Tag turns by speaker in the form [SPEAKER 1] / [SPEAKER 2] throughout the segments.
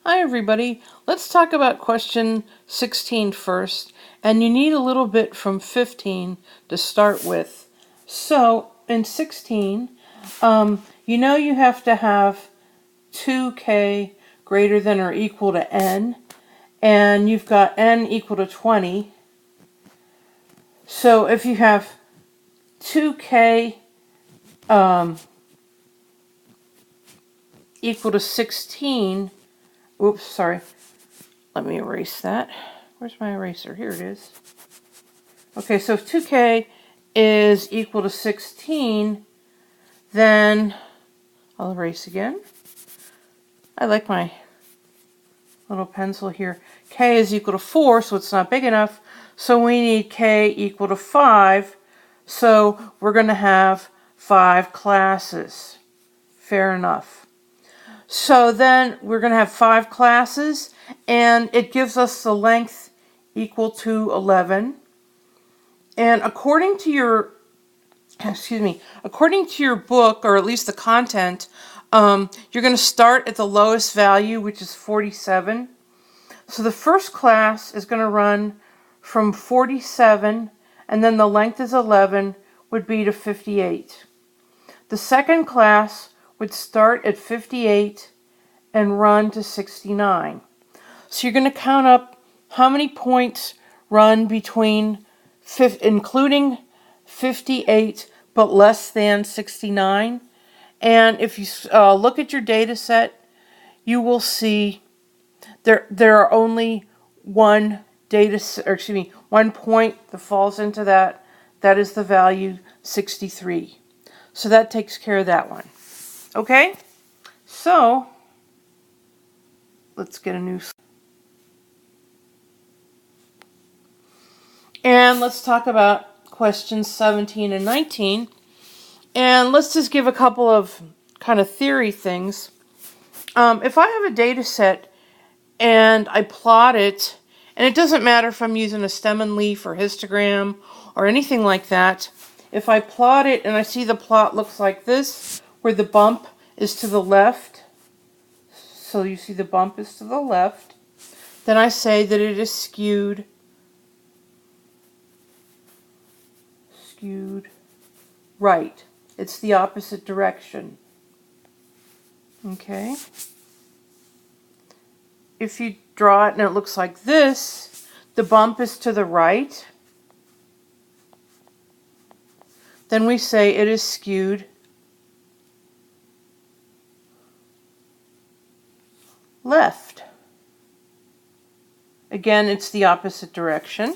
[SPEAKER 1] Hi everybody, let's talk about question 16 first, and you need a little bit from 15 to start with. So in 16, you have to have 2k greater than or equal to n, and you've got n equal to 20. So if you have 2k equal to 16, oops, sorry, let me erase that. Where's my eraser? Here it is. Okay, so if 2k is equal to 16, then I'll erase again. I like my little pencil here. K is equal to 4, so it's not big enough. So we need k equal to 5. So we're going to have 5 classes. Fair enough. So then we're going to have 5 classes, and it gives us the length equal to 11. And according to your book, or at least the content, you're going to start at the lowest value, which is 47. So the first class is going to run from 47, and then the length is 11, would be to 58. The second class would start at 58 and run to 69. So you're going to count up how many points run between, including 58 but less than 69. And if you look at your data set, you will see there are only one one point that falls into that. That is the value 63. So that takes care of that one. Okay? So let's get a new. And let's talk about questions 17 and 19. And let's just give a couple of kind of theory things. If I have a data set and I plot it, and it doesn't matter if I'm using a stem and leaf or histogram or anything like that, if I plot it and I see the plot looks like this, where the bump is to the left, so you see the bump is to the left, then I say that it is skewed right. It's the opposite direction. Okay? If you draw it and it looks like this, the bump is to the right, then we say it is skewed left. Again, it's the opposite direction.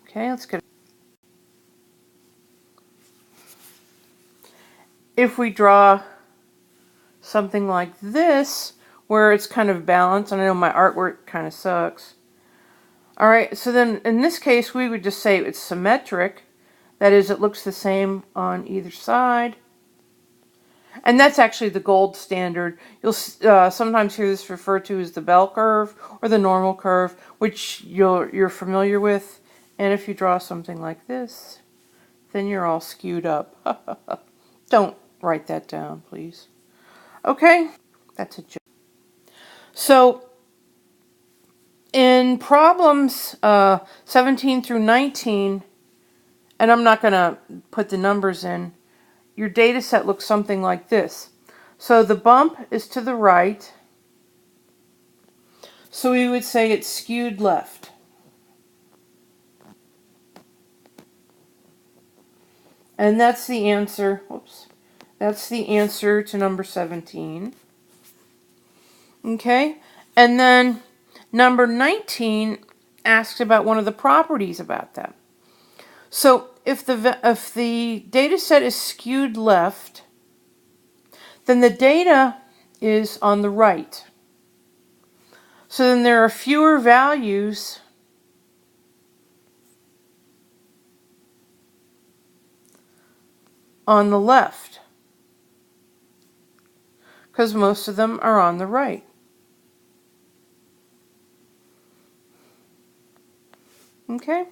[SPEAKER 1] Okay, let's get. If we draw something like this, where it's kind of balanced, and I know my artwork kind of sucks. Alright, so then in this case we would just say it's symmetric. That is, it looks the same on either side. And that's actually the gold standard. You'll sometimes hear this referred to as the bell curve or the normal curve, which you're familiar with. And if you draw something like this, then you're all skewed up. Don't write that down, please. Okay, that's a joke. So in problems 17 through 19, and I'm not going to put the numbers in, your data set looks something like this. So the bump is to the right, so we would say it's skewed left. And that's the answer, whoops, that's the answer to number 17. Okay, and then number 19 asked about one of the properties about that. So if the data set is skewed left, then the data is on the right. So then there are fewer values on the left, because most of them are on the right. Okay?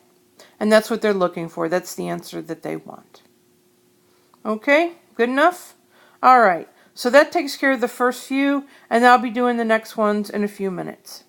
[SPEAKER 1] And that's what they're looking for. That's the answer that they want. Okay? Good enough? All right. So that takes care of the first few, and I'll be doing the next ones in a few minutes.